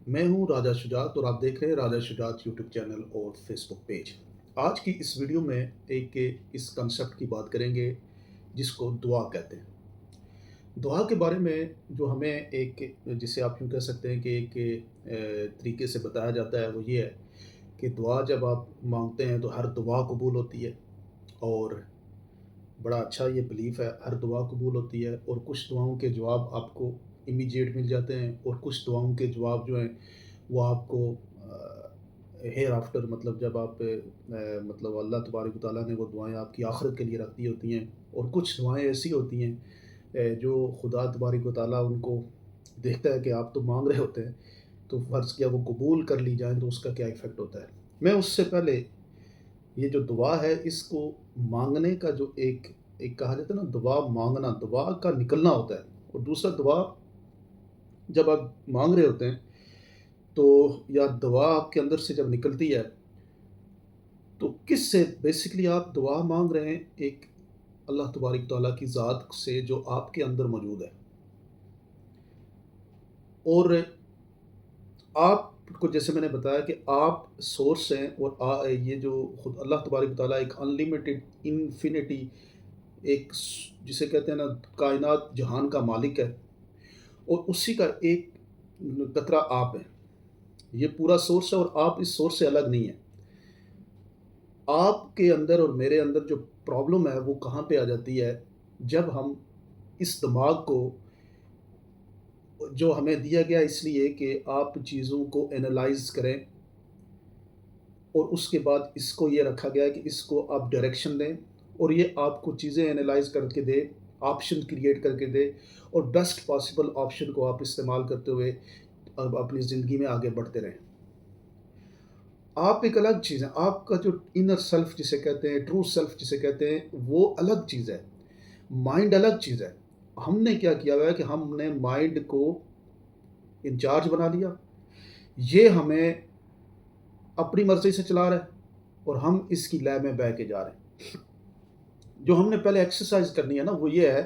میں ہوں راجہ شجاعت اور آپ دیکھ رہے ہیں راجہ شجاعت یوٹیوب چینل اور فیس بک پیج۔ آج کی اس ویڈیو میں اس کنسیپٹ کی بات کریں گے جس کو دعا کہتے ہیں۔ دعا کے بارے میں جو ہمیں جسے آپ یوں کہہ سکتے ہیں کہ طریقے سے بتایا جاتا ہے وہ یہ ہے کہ دعا جب آپ مانگتے ہیں تو ہر دعا قبول ہوتی ہے، اور بڑا اچھا یہ بلیف ہے، ہر دعا قبول ہوتی ہے، اور کچھ دعاؤں کے جواب آپ کو امیجیٹ مل جاتے ہیں، اور کچھ دعاؤں کے جواب جو ہیں وہ آپ کو ہیئر آفٹر، مطلب جب آپ مطلب اللہ تبارک و تعالیٰ نے وہ دعائیں آپ کی آخرت کے لیے رکھ دی ہوتی ہیں، اور کچھ دعائیں ایسی ہوتی ہیں جو خدا تبارک و تعالیٰ ان کو دیکھتا ہے کہ آپ تو مانگ رہے ہوتے ہیں، تو فرض کیا وہ قبول کر لی جائیں تو اس کا کیا ایفیکٹ ہوتا ہے۔ میں اس سے پہلے یہ جو دعا ہے اس کو مانگنے کا جو ایک کہا جاتا ہے نا، دعا مانگنا، دعا کا نکلنا ہوتا ہے، اور دوسرا دعا جب آپ مانگ رہے ہوتے ہیں تو یا دعا آپ کے اندر سے جب نکلتی ہے تو کس سے بیسکلی آپ دعا مانگ رہے ہیں؟ ایک اللہ تبارک تعالیٰ کی ذات سے جو آپ کے اندر موجود ہے، اور آپ کو جیسے میں نے بتایا کہ آپ سورس ہیں، اور یہ جو خود اللہ تبارک تعالیٰ ایک انلیمیٹڈ انفینٹی، جسے کہتے ہیں نا کائنات جہان کا مالک ہے، اور اسی کا ایک قطرہ آپ ہے، یہ پورا سورس ہے، اور آپ اس سورس سے الگ نہیں ہیں۔ آپ کے اندر اور میرے اندر جو پرابلم ہے وہ کہاں پہ آ جاتی ہے؟ جب ہم اس دماغ کو، جو ہمیں دیا گیا اس لیے کہ آپ چیزوں کو انالائز کریں، اور اس کے بعد اس کو یہ رکھا گیا ہے کہ اس کو آپ ڈائریکشن دیں، اور یہ آپ کو چیزیں انالائز کر کے دے، آپشن کریٹ کر کے دے، اور بیسٹ پاسبل آپشن کو آپ استعمال کرتے ہوئے اب اپنی زندگی میں آگے بڑھتے رہیں۔ آپ ایک الگ چیز ہے، آپ کا جو انر سیلف جسے کہتے ہیں، ٹرو سیلف جسے کہتے ہیں، وہ الگ چیز ہے، مائنڈ الگ چیز ہے۔ ہم نے کیا کیا ہوا ہے کہ ہم نے مائنڈ کو انچارج بنا لیا، یہ ہمیں اپنی مرضی سے چلا رہا ہے، اور ہم اس کی لے میں بہہ کے جا رہے ہیں۔ جو ہم نے پہلے ایکسرسائز کرنی ہے نا وہ یہ ہے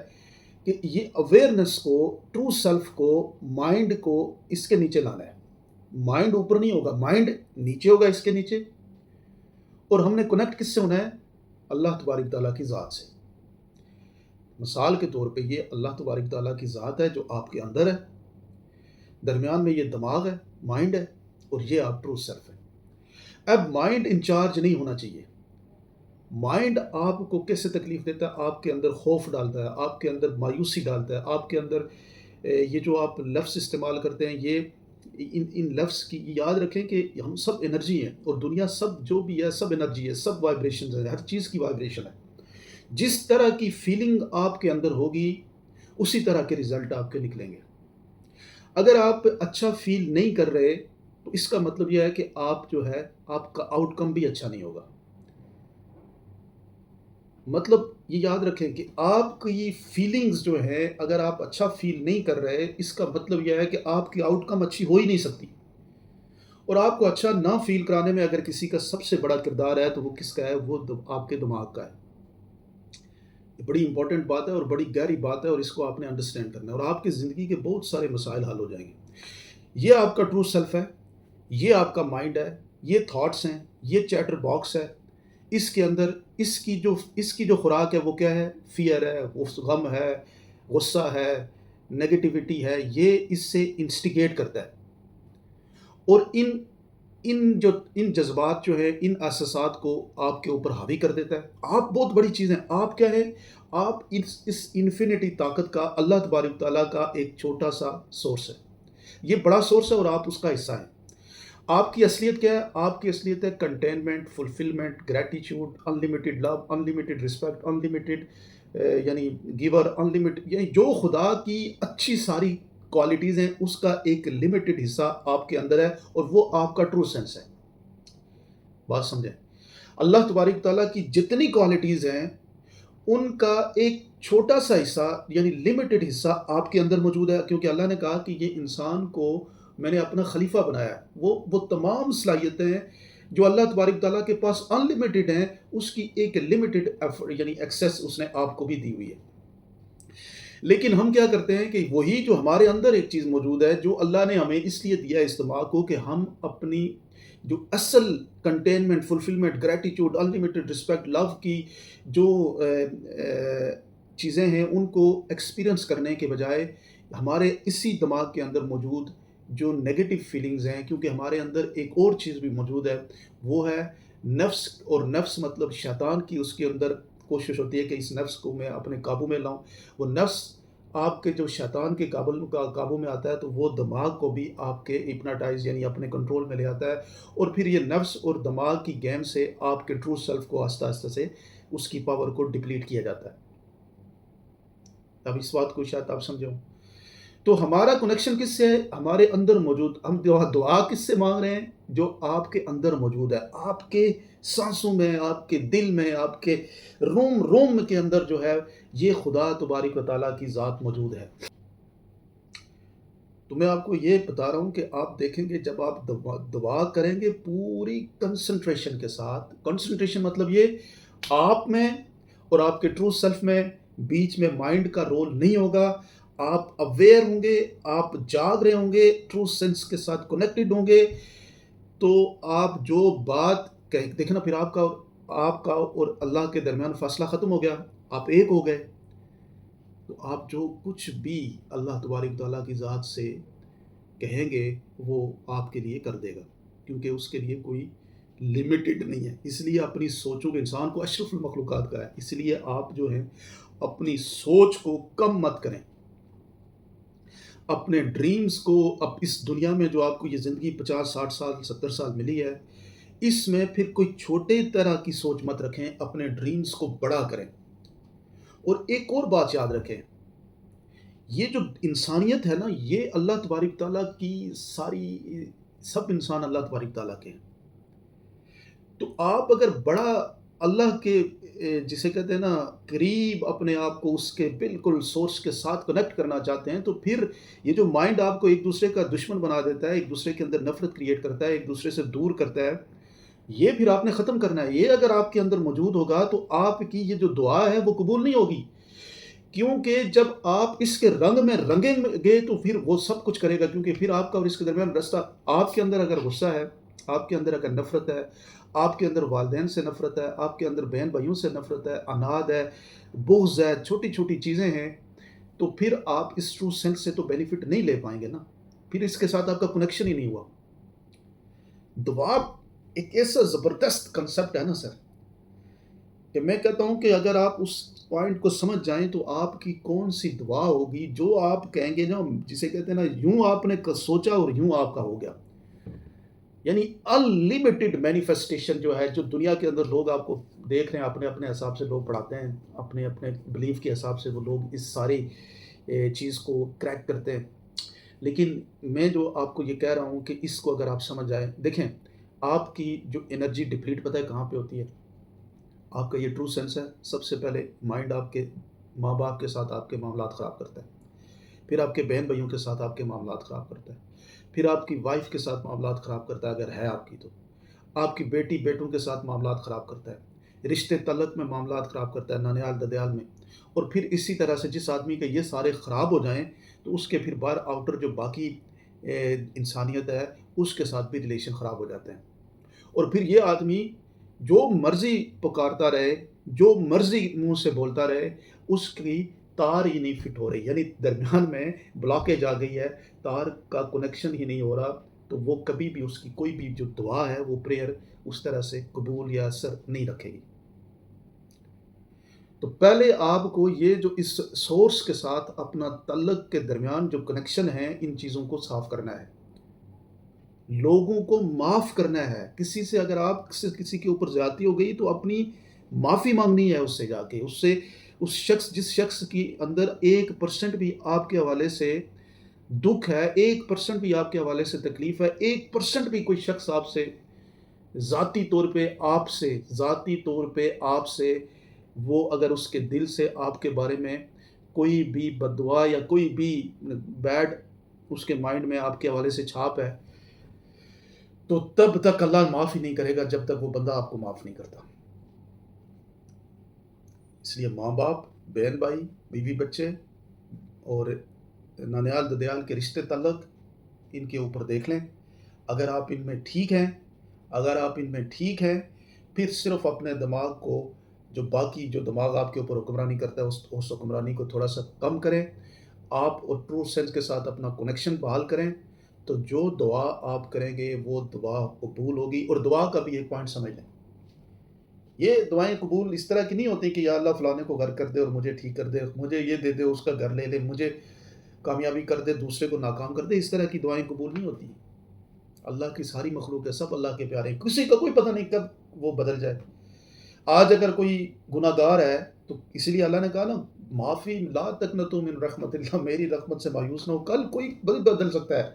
کہ یہ اویئرنیس کو، ٹرو سیلف کو، مائنڈ کو اس کے نیچے لانا ہے۔ مائنڈ اوپر نہیں ہوگا، مائنڈ نیچے ہوگا، اس کے نیچے، اور ہم نے کنیکٹ کس سے ہونا ہے؟ اللہ تبارک تعالیٰ کی ذات سے۔ مثال کے طور پہ یہ اللہ تبارک تعالیٰ کی ذات ہے جو آپ کے اندر ہے، درمیان میں یہ دماغ ہے، مائنڈ ہے، اور یہ آپ ٹرو سیلف ہے۔ اب مائنڈ انچارج نہیں ہونا چاہیے۔ مائنڈ آپ کو کیسے تکلیف دیتا ہے؟ آپ کے اندر خوف ڈالتا ہے، آپ کے اندر مایوسی ڈالتا ہے، آپ کے اندر یہ جو آپ لفظ استعمال کرتے ہیں، یہ ان لفظ کی یاد رکھیں کہ ہم سب انرجی ہیں، اور دنیا سب جو بھی ہے سب انرجی ہے، سب وائبریشنز ہیں، ہر چیز کی وائبریشن ہے۔ جس طرح کی فیلنگ آپ کے اندر ہوگی اسی طرح کے ریزلٹ آپ کے نکلیں گے۔ اگر آپ اچھا فیل نہیں کر رہے تو اس کا مطلب یہ ہے کہ آپ جو ہے آپ کا آؤٹ کم بھی اچھا نہیں ہوگا۔ مطلب یہ یاد رکھیں کہ آپ کی فیلنگز جو ہیں، اگر آپ اچھا فیل نہیں کر رہے، اس کا مطلب یہ ہے کہ آپ کی آؤٹ کم اچھی ہو ہی نہیں سکتی۔ اور آپ کو اچھا نہ فیل کرانے میں اگر کسی کا سب سے بڑا کردار ہے تو وہ کس کا ہے؟ وہ آپ کے دماغ کا ہے۔ یہ بڑی امپورٹنٹ بات ہے اور بڑی گہری بات ہے، اور اس کو آپ نے انڈرسٹینڈ کرنا ہے، اور آپ کی زندگی کے بہت سارے مسائل حل ہو جائیں گے۔ یہ آپ کا ٹرو سیلف ہے، یہ آپ کا مائنڈ ہے، یہ تھاٹس ہیں، یہ چیٹر باکس ہے۔ اس کے اندر اس کی جو خوراک ہے وہ کیا ہے؟ فیئر ہے، غم ہے، غصہ ہے، نیگیٹیوٹی ہے، یہ اس سے انسٹیگیٹ کرتا ہے، اور ان جذبات جو ہے، ان احساسات کو آپ کے اوپر حاوی کر دیتا ہے۔ آپ بہت بڑی چیز ہیں، آپ کیا ہے؟ آپ اس انفینٹی طاقت کا، اللہ تبارک تعالیٰ کا ایک چھوٹا سا سورس ہے۔ یہ بڑا سورس ہے اور آپ اس کا حصہ ہیں۔ آپ کی اصلیت کیا ہے؟ آپ کی اصلیت ہے کنٹینمنٹ، فلفلمنٹ، گریٹیچیوڈ، انلیمیٹڈ لو، انلیمیٹڈ رسپیکٹ، انلیمیٹڈ یعنی گیور، انلیمیٹڈ، یعنی جو خدا کی اچھی ساری کوالٹیز ہیں اس کا ایک لمیٹڈ حصہ آپ کے اندر ہے، اور وہ آپ کا ٹرو سینس ہے۔ بات سمجھیں؟ اللہ تبارک تعالیٰ کی جتنی کوالٹیز ہیں ان کا ایک چھوٹا سا حصہ یعنی لمیٹڈ حصہ آپ کے اندر موجود ہے، کیونکہ اللہ نے کہا کہ یہ انسان کو میں نے اپنا خلیفہ بنایا ہے۔ وہ تمام صلاحیتیں جو اللہ تبارک تعالیٰ کے پاس انلمیٹڈ ہیں، اس کی ایک لمیٹڈ یعنی ایکسیس اس نے آپ کو بھی دی ہوئی ہے۔ لیکن ہم کیا کرتے ہیں کہ وہی جو ہمارے اندر ایک چیز موجود ہے جو اللہ نے ہمیں اس لیے دیا ہے اس دماغ کو کہ ہم اپنی جو اصل contentment, fulfilment, gratitude, unlimited respect, love کی جو چیزیں ہیں ان کو ایکسپیرئنس کرنے کے بجائے ہمارے اسی دماغ کے اندر موجود جو نیگیٹو فیلنگز ہیں، کیونکہ ہمارے اندر ایک اور چیز بھی موجود ہے، وہ ہے نفس. اور نفس مطلب شیطان کی اس کے اندر کوشش ہوتی ہے کہ اس نفس کو میں اپنے قابو میں لاؤں. وہ نفس آپ کے جو شیطان کے قابو میں آتا ہے تو وہ دماغ کو بھی آپ کے ہپناٹائز یعنی اپنے کنٹرول میں لے آتا ہے، اور پھر یہ نفس اور دماغ کی گیم سے آپ کے ٹرو سیلف کو آہستہ آہستہ سے اس کی پاور کو ڈپلیٹ کیا جاتا ہے. اب اس بات کو شاید آپ سمجھو. تو ہمارا کنیکشن کس سے ہے؟ ہمارے اندر موجود. ہم دعا کس سے مانگ رہے ہیں؟ جو آپ کے اندر موجود ہے، آپ کے سانسوں میں، آپ کے دل میں، آپ کے روم روم کے اندر جو ہے یہ خدا تبارک و تعالیٰ کی ذات موجود ہے. تو میں آپ کو یہ بتا رہا ہوں کہ آپ دیکھیں گے جب آپ دعا کریں گے پوری کنسنٹریشن کے ساتھ. کنسنٹریشن مطلب یہ آپ میں اور آپ کے ٹرو سیلف میں بیچ میں مائنڈ کا رول نہیں ہوگا. آپ اویئر ہوں گے، آپ جاگ رہے ہوں گے، ٹرو سینس کے ساتھ کنیکٹڈ ہوں گے. تو آپ جو بات دیکھیں نا، پھر آپ کا اور اللہ کے درمیان فاصلہ ختم ہو گیا، آپ ایک ہو گئے. تو آپ جو کچھ بھی اللہ تبارک تعالیٰ کی ذات سے کہیں گے وہ آپ کے لیے کر دے گا، کیونکہ اس کے لیے کوئی لمیٹڈ نہیں ہے. اس لیے اپنی سوچوں کے انسان کو اشرف المخلوقات کا ہے. اس لیے آپ جو ہیں اپنی سوچ کو کم مت کریں. اپنے ڈریمز کو، اب اس دنیا میں جو آپ کو یہ زندگی 50 60 سال 70 سال ملی ہے، اس میں پھر کوئی چھوٹے طرح کی سوچ مت رکھیں، اپنے ڈریمز کو بڑا کریں. اور ایک اور بات یاد رکھیں، یہ جو انسانیت ہے نا، یہ اللہ تبارک تعالیٰ کی ساری، سب انسان اللہ تبارک تعالیٰ کے ہیں. تو آپ اگر بڑا اللہ کے جسے کہتے ہیں نا قریب اپنے آپ کو اس کے بالکل سورس کے ساتھ کنیکٹ کرنا چاہتے ہیں، تو پھر یہ جو مائنڈ آپ کو ایک دوسرے کا دشمن بنا دیتا ہے، ایک دوسرے کے اندر نفرت کریٹ کرتا ہے، ایک دوسرے سے دور کرتا ہے، یہ پھر آپ نے ختم کرنا ہے. یہ اگر آپ کے اندر موجود ہوگا تو آپ کی یہ جو دعا ہے وہ قبول نہیں ہوگی. کیونکہ جب آپ اس کے رنگ میں رنگیں گے تو پھر وہ سب کچھ کرے گا. کیونکہ پھر آپ کا اور اس کے درمیان رستہ، آپ کے اندر اگر غصہ ہے، آپ کے اندر اگر نفرت ہے، آپ کے اندر والدین سے نفرت ہے، آپ کے اندر بہن بھائیوں سے نفرت ہے، اناد ہے، بغض ہے، چھوٹی چھوٹی چیزیں ہیں، تو پھر آپ اس ٹرو سینس سے تو بینیفٹ نہیں لے پائیں گے نا. پھر اس کے ساتھ آپ کا کنیکشن ہی نہیں ہوا. دعا ایک ایسا زبردست کنسپٹ ہے نا سر، کہ میں کہتا ہوں کہ اگر آپ اس پوائنٹ کو سمجھ جائیں تو آپ کی کون سی دعا ہوگی جو آپ کہیں گے نا، جسے کہتے ہیں نا یوں آپ نے سوچا اور یوں آپ کا ہو گیا. یعنی انلمیٹڈ مینیفیسٹیشن جو ہے، جو دنیا کے اندر لوگ آپ کو دیکھ رہے ہیں، اپنے اپنے حساب سے لوگ پڑھاتے ہیں، اپنے اپنے بلیف کے حساب سے وہ لوگ اس ساری چیز کو کریک کرتے ہیں. لیکن میں جو آپ کو یہ کہہ رہا ہوں کہ اس کو اگر آپ سمجھ جائیں، دیکھیں آپ کی جو انرجی ڈپلیٹ پتہ ہے کہاں پہ ہوتی ہے؟ آپ کا یہ ٹرو سینس ہے. سب سے پہلے مائنڈ آپ کے ماں باپ کے ساتھ آپ کے معاملات خراب کرتا ہے، پھر آپ کے بہن بھائیوں کے ساتھ آپ کے معاملات خراب کرتا ہے، پھر آپ کی وائف کے ساتھ معاملات خراب کرتا ہے اگر ہے آپ کی تو، آپ کی بیٹی بیٹوں کے ساتھ معاملات خراب کرتا ہے، رشتے تعلق میں معاملات خراب کرتا ہے، نانیال ددیال میں. اور پھر اسی طرح سے جس آدمی کے یہ سارے خراب ہو جائیں تو اس کے پھر باہر آؤٹر جو باقی انسانیت ہے اس کے ساتھ بھی ریلیشن خراب ہو جاتے ہیں. اور پھر یہ آدمی جو مرضی پکارتا رہے، جو مرضی منہ سے بولتا رہے، اس کی تار ہی نہیں فٹ ہو رہی، یعنی درمیان میں بلاکیج آ گئی ہے، تار کا کنیکشن ہی نہیں ہو رہا. تو وہ کبھی بھی اس کی کوئی بھی جو دعا ہے وہ پریئر اس طرح سے قبول یا اثر نہیں رکھے گی. تو پہلے آپ کو یہ جو اس سورس کے ساتھ اپنا تعلق کے درمیان جو کنیکشن ہے، ان چیزوں کو صاف کرنا ہے، لوگوں کو معاف کرنا ہے. کسی سے اگر آپ سے کسی کے اوپر زیادتی ہو گئی تو اپنی معافی مانگنی ہے اس سے جا کے، اس سے اس شخص جس شخص کی اندر 1% بھی آپ کے حوالے سے دکھ ہے، 1% بھی آپ کے حوالے سے تکلیف ہے، 1% بھی کوئی شخص آپ سے ذاتی طور پہ آپ سے وہ اگر اس کے دل سے آپ کے بارے میں کوئی بھی بد دعا یا کوئی بھی بیڈ اس کے مائنڈ میں آپ کے حوالے سے چھاپ ہے، تو تب تک اللہ معاف ہی نہیں کرے گا جب تک وہ بندہ آپ کو معاف نہیں کرتا. اس لیے ماں باپ، بہن بھائی، بیوی بچے، اور نانیال ددیال کے رشتے تعلق ان کے اوپر دیکھ لیں. اگر آپ ان میں ٹھیک ہیں، پھر صرف اپنے دماغ کو، جو باقی جو دماغ آپ کے اوپر حکمرانی کرتا ہے اس حکمرانی کو تھوڑا سا کم کریں. آپ اور ٹرو سینس کے ساتھ اپنا کنیکشن بحال کریں، تو جو دعا آپ کریں گے وہ دعا قبول ہوگی. اور دعا کا بھی ایک پوائنٹ سمجھ لیں، یہ دعائیں قبول اس طرح کی نہیں ہوتی کہ یا اللہ فلانے کو گھر کر دے اور مجھے ٹھیک کر دے، مجھے یہ دے دے، اس کا گھر لے لے، مجھے کامیابی کر دے، دوسرے کو ناکام کر دے. اس طرح کی دعائیں قبول نہیں ہوتی. اللہ کی ساری مخلوق ہے، سب اللہ کے پیارے ہیں، کسی کا کوئی پتہ نہیں کب وہ بدل جائے. آج اگر کوئی گناہ گار ہے تو اس لیے اللہ نے کہا نا، معافی لا تقنطوا من رحمت اللہ، میری رحمت سے مایوس نہ ہو، کل کوئی بدل سکتا ہے.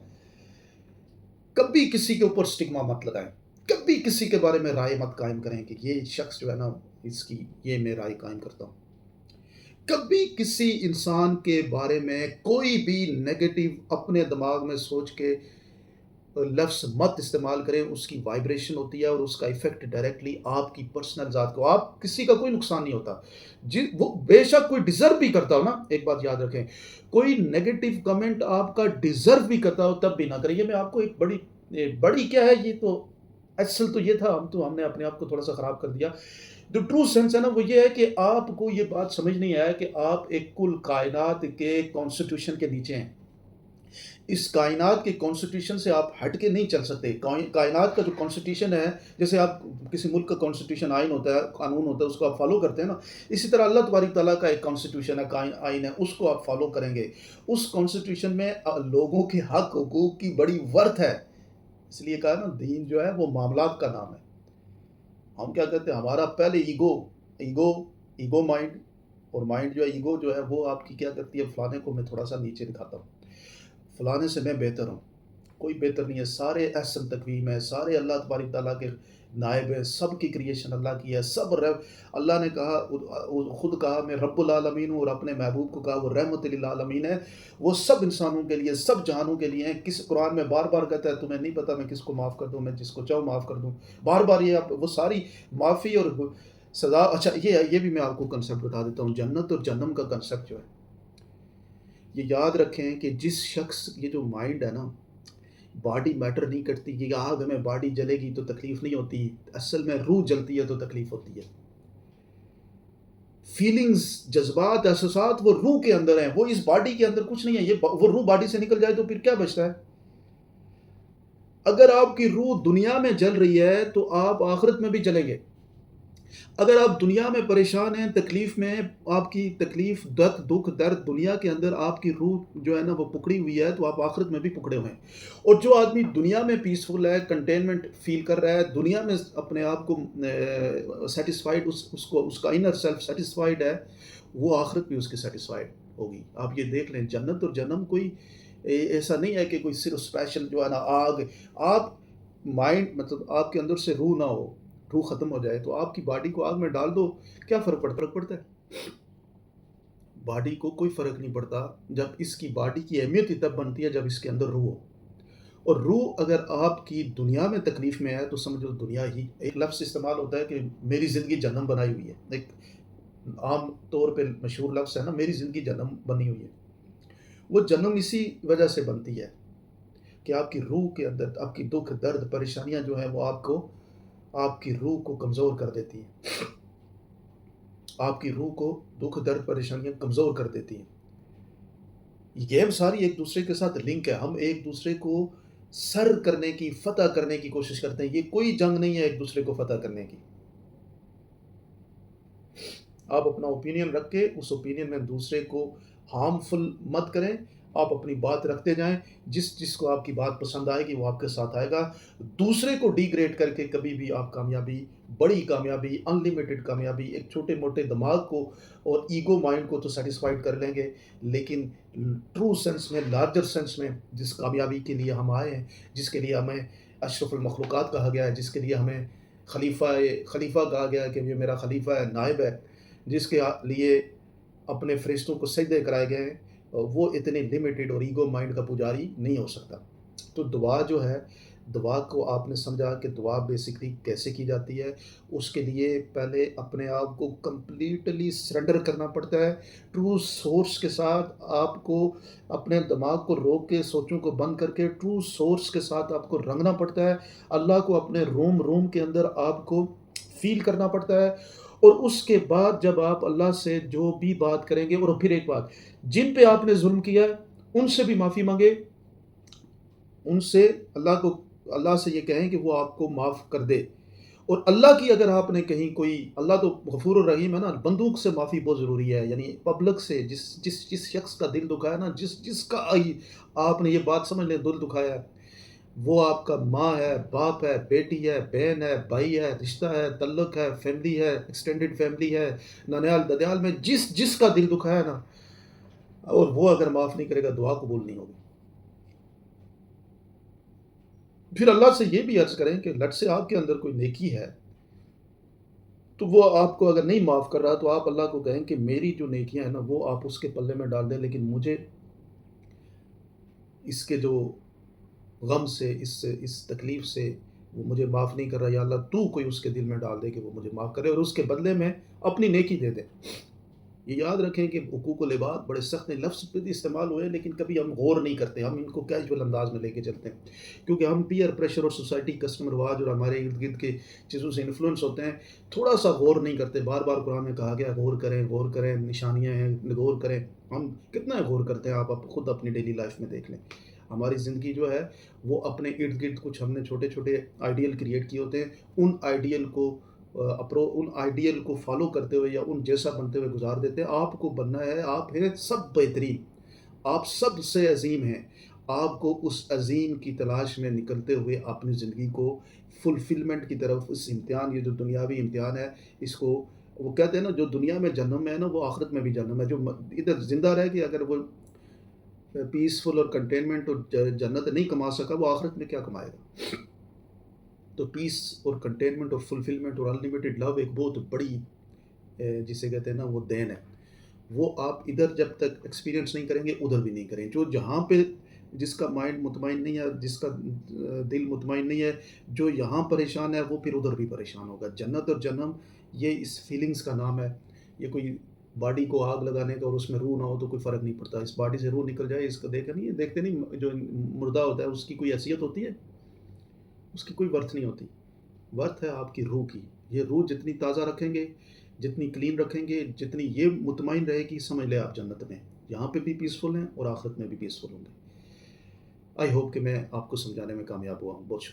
کبھی کسی کے اوپر سٹگما مت لگائیں، کبھی کسی کے بارے میں رائے مت قائم کریں کہ یہ شخص جو ہے نا، اس کی یہ میں رائے قائم کرتا ہوں. کبھی کسی انسان کے بارے میں کوئی بھی نیگیٹو اپنے دماغ میں سوچ کے لفظ مت استعمال کریں. اس کی وائبریشن ہوتی ہے اور اس کا ایفیکٹ ڈائریکٹلی آپ کی پرسنل ذات کو، آپ کسی کا کوئی نقصان نہیں ہوتا. وہ بے شک کوئی ڈیزرو بھی کرتا ہو نا، ایک بات یاد رکھیں، کوئی نیگیٹو کمنٹ آپ کا ڈیزرو بھی کرتا ہو تب بھی نہ کریں. یہ میں آپ کو ایک بڑی کیا ہے، یہ تو اصل تو یہ تھا، ہم نے اپنے آپ کو تھوڑا سا خراب کر دیا. جو ٹرو سینس ہے نا، وہ یہ ہے کہ آپ کو یہ بات سمجھ نہیں آیا کہ آپ ایک کل کائنات کے کانسٹیٹیوشن کے نیچے ہیں. اس کائنات کے کانسٹیٹیوشن سے آپ ہٹ کے نہیں چل سکتے. کائنات کا جو کانسٹیٹیوشن ہے، جیسے آپ کسی ملک کا کانسٹیٹیوشن آئین ہوتا ہے، قانون ہوتا ہے، اس کو آپ فالو کرتے ہیں نا، اسی طرح اللہ تبارک تعالیٰ کا ایک کانسٹیٹیوشن ہے، آئین ہے، اس کو آپ فالو کریں گے. اس کانسٹیٹیوشن میں لوگوں کے حق حقوق کی بڑی ورتھ ہے. اس لیے کہا نا، دین جو ہے وہ معاملات کا نام ہے. ہم کیا کہتے ہیں، ہمارا پہلے ایگو مائنڈ، اور مائنڈ جو ہے، ایگو جو ہے وہ آپ کی کیا کرتی ہے، فلانے کو میں تھوڑا سا نیچے دکھاتا ہوں، فلانے سے میں بہتر ہوں. کوئی بہتر نہیں ہے، سارے احسن تقویم ہے، سارے اللہ تبارک تعالیٰ کے نائب ہے، سب کی کریشن اللہ کی ہے. اللہ نے کہا، خود کہا میں رب العالمین ہوں، اور اپنے محبوب کو کہا وہ رحمت للعالمین ہے. وہ سب انسانوں کے لیے، سب جہانوں کے لیے ہیں. کس قرآن میں بار بار کہتا ہے تمہیں نہیں پتہ میں کس کو معاف کر دوں، میں جس کو چاہوں معاف کر دوں. بار بار یہ وہ ساری معافی اور سزا. اچھا، یہ بھی میں آپ کو کنسیپٹ بتا دیتا ہوں، جنت اور جہنم کا کنسیپٹ جو ہے، یہ یاد رکھیں کہ جس شخص، یہ جو مائنڈ ہے نا، باڈی میٹر نہیں کرتی. کہ آگ میں باڈی جلے گی تو تکلیف نہیں ہوتی، اصل میں روح جلتی ہے تو تکلیف ہوتی ہے. فیلنگز، جذبات، احساسات وہ روح کے اندر ہیں، وہ اس باڈی کے اندر کچھ نہیں ہے. وہ روح باڈی سے نکل جائے تو پھر کیا بچتا ہے؟ اگر آپ کی روح دنیا میں جل رہی ہے تو آپ آخرت میں بھی جلیں گے. اگر آپ دنیا میں پریشان ہیں، تکلیف میں، آپ کی تکلیف، دکھ درد دنیا کے اندر آپ کی روح جو ہے نا وہ پکڑی ہوئی ہے، تو آپ آخرت میں بھی پکڑے ہوئے ہیں. اور جو آدمی دنیا میں پیسفل ہے، کنٹینمنٹ فیل کر رہا ہے، دنیا میں اپنے آپ کو سیٹسفائیڈ، اس کا انر سیلف سیٹسفائیڈ ہے، وہ آخرت بھی اس کی سیٹسفائیڈ ہوگی. آپ یہ دیکھ لیں، جنت اور جہنم کوئی ایسا نہیں ہے کہ کوئی صرف اسپیشل جو ہے نا آگ. آپ مائنڈ، مطلب آپ کے اندر سے روح نہ ہو، روح ختم ہو جائے تو آپ کی باڈی کو آگ میں ڈال دو، کیا فرق پڑتا ہے؟ باڈی کو کوئی فرق نہیں پڑتا. جب اس کی باڈی کی اہمیت ہی تب بنتی ہے جب اس کے اندر روح ہو. اور روح اگر آپ کی دنیا میں تکلیف میں ہے تو سمجھو دنیا ہی. ایک لفظ استعمال ہوتا ہے کہ میری زندگی جہنم بنائی ہوئی ہے، ایک عام طور پہ مشہور لفظ ہے نا، میری زندگی جہنم بنی ہوئی ہے. وہ جہنم اسی وجہ سے بنتی ہے کہ آپ کی روح کے اندر آپ کی دکھ درد پریشانیاں جو ہیں وہ آپ کی روح کو کمزور کر دیتی ہیں. آپ کی روح کو دکھ درد پریشانیاں کمزور کر دیتی ہیں. یہ ساری ایک دوسرے کے ساتھ لنک ہے. ہم ایک دوسرے کو سر کرنے کی، فتح کرنے کی کوشش کرتے ہیں. یہ کوئی جنگ نہیں ہے ایک دوسرے کو فتح کرنے کی. آپ اپنا اوپینین رکھ کے اس اوپینین میں دوسرے کو ہارمفل مت کریں. آپ اپنی بات رکھتے جائیں، جس کو آپ کی بات پسند آئے گی وہ آپ کے ساتھ آئے گا. دوسرے کو ڈی گریڈ کر کے کبھی بھی آپ کامیابی، بڑی کامیابی، انلیمیٹڈ کامیابی، ایک چھوٹے موٹے دماغ کو اور ایگو مائنڈ کو تو سیٹسفائیڈ کر لیں گے، لیکن ٹرو سینس میں، لارجر سینس میں، جس کامیابی کے لیے ہم آئے ہیں، جس کے لیے ہمیں اشرف المخلوقات کہا گیا ہے، جس کے لیے ہمیں خلیفہ کہا گیا ہے کہ یہ میرا خلیفہ ہے، نائب ہے، جس کے لیے اپنے فرشتوں کو سجدے کرائے گئے ہیں، وہ اتنے لمیٹڈ اور ایگو مائنڈ کا پجاری نہیں ہو سکتا. تو دعا جو ہے، دعا کو آپ نے سمجھا کہ دعا بیسکلی کیسے کی جاتی ہے۔ اس کے لیے پہلے اپنے آپ کو کمپلیٹلی سرنڈر کرنا پڑتا ہے، ٹرو سورس کے ساتھ آپ کو اپنے دماغ کو روک کے، سوچوں کو بند کر کے ٹرو سورس کے ساتھ آپ کو رنگنا پڑتا ہے، اللہ کو اپنے روم کے اندر آپ کو فیل کرنا پڑتا ہے، اور اس کے بعد جب آپ اللہ سے جو بھی بات کریں گے، اور پھر ایک بات، جن پہ آپ نے ظلم کیا ہے ان سے بھی معافی مانگے، ان سے اللہ سے یہ کہیں کہ وہ آپ کو معاف کر دے، اور اللہ کی اگر آپ نے کہیں کوئی، اللہ تو غفور الرحیم ہے نا، بندوق سے معافی بہت ضروری ہے، یعنی پبلک سے جس شخص کا دل دکھایا نا، جس کا آپ نے یہ بات سمجھ لیں دل دکھایا ہے، وہ آپ کا ماں ہے، باپ ہے، بیٹی ہے، بہن ہے، بھائی ہے، رشتہ ہے، تعلق ہے، فیملی ہے، ایکسٹینڈڈ فیملی ہے، ننیال ددیال میں جس کا دل دکھایا ہے نا، اور وہ اگر معاف نہیں کرے گا دعا قبول نہیں ہوگی۔ پھر اللہ سے یہ بھی عرض کریں کہ لٹ سے آپ کے اندر کوئی نیکی ہے تو وہ آپ کو اگر نہیں معاف کر رہا تو آپ اللہ کو کہیں کہ میری جو نیکیاں ہیں نا وہ آپ اس کے پلے میں ڈال دیں، لیکن مجھے اس کے جو غم سے، اس تکلیف سے وہ مجھے معاف نہیں کر رہا، یا اللہ تو کوئی اس کے دل میں ڈال دے کہ وہ مجھے معاف کرے، اور اس کے بدلے میں اپنی نیکی دے دے۔ یہ یاد رکھیں کہ حقوق العباد بڑے سخت لفظ پہ بھی استعمال ہوئے ہیں، لیکن کبھی ہم غور نہیں کرتے، ہم ان کو کیجول انداز میں لے کے چلتے ہیں، کیونکہ ہم پیئر پریشر اور سوسائٹی کسٹم رواج اور ہمارے ارد گرد کے چیزوں سے انفلوئنس ہوتے ہیں، تھوڑا سا غور نہیں کرتے۔ بار بار قرآن میں کہا گیا غور کریں، نشانیاں ہیں، غور کریں۔ ہم کتنا غور کرتے ہیں، آپ خود اپنی ڈیلی لائف میں دیکھ لیں۔ ہماری زندگی جو ہے وہ اپنے ارد گرد کچھ ہم نے چھوٹے چھوٹے آئیڈیل کریٹ کیے ہوتے ہیں، ان آئیڈیل کو فالو کرتے ہوئے یا ان جیسا بنتے ہوئے گزار دیتے ہیں۔ آپ کو بننا ہے، آپ ہیں سب بہترین، آپ سب سے عظیم ہیں، آپ کو اس عظیم کی تلاش میں نکلتے ہوئے اپنی زندگی کو فلفلمنٹ کی طرف، اس امتحان، یہ جو دنیاوی امتحان ہے، اس کو، وہ کہتے ہیں نا جو دنیا میں جہنم ہے نا وہ آخرت میں بھی جہنم ہے، جو ادھر زندہ رہ کے اگر وہ پیسفل اور کنٹینمنٹ اور جنت نہیں کما سکا، وہ آخرت میں کیا کمائے گا؟ تو پیس اور کنٹینمنٹ اور فلفلمنٹ اور انلیمیٹڈ لو ایک بہت بڑی جسے کہتے ہیں نا وہ دین ہے، وہ آپ ادھر جب تک ایکسپیرینس نہیں کریں گے ادھر بھی نہیں کریں۔ جو جہاں پہ جس کا مائنڈ مطمئن نہیں ہے، جس کا دل مطمئن نہیں ہے، جو یہاں پریشان ہے وہ پھر ادھر بھی پریشان ہوگا۔ جنت اور جہنم یہ اس فیلنگز کا نام ہے، یہ کوئی باڈی کو آگ لگانے کا اور اس میں روح نہ ہو تو کوئی فرق نہیں پڑتا۔ اس باڈی سے روح نکل جائے، اس کا دیکھا نہیں ہے، دیکھتے نہیں جو مردہ ہوتا ہے اس کی کوئی حیثیت ہوتی ہے؟ اس کی کوئی ورتھ نہیں ہوتی۔ ورتھ ہے آپ کی روح کی۔ یہ روح جتنی تازہ رکھیں گے، جتنی کلین رکھیں گے، جتنی یہ مطمئن رہے گی، سمجھ لیں آپ جنت میں، یہاں پہ بھی پیسفل ہیں اور آخرت میں بھی پیسفل ہوں گے۔ آئی ہوپ کہ میں آپ کو سمجھانے میں کامیاب ہوا ہوں۔ بہت شکریہ۔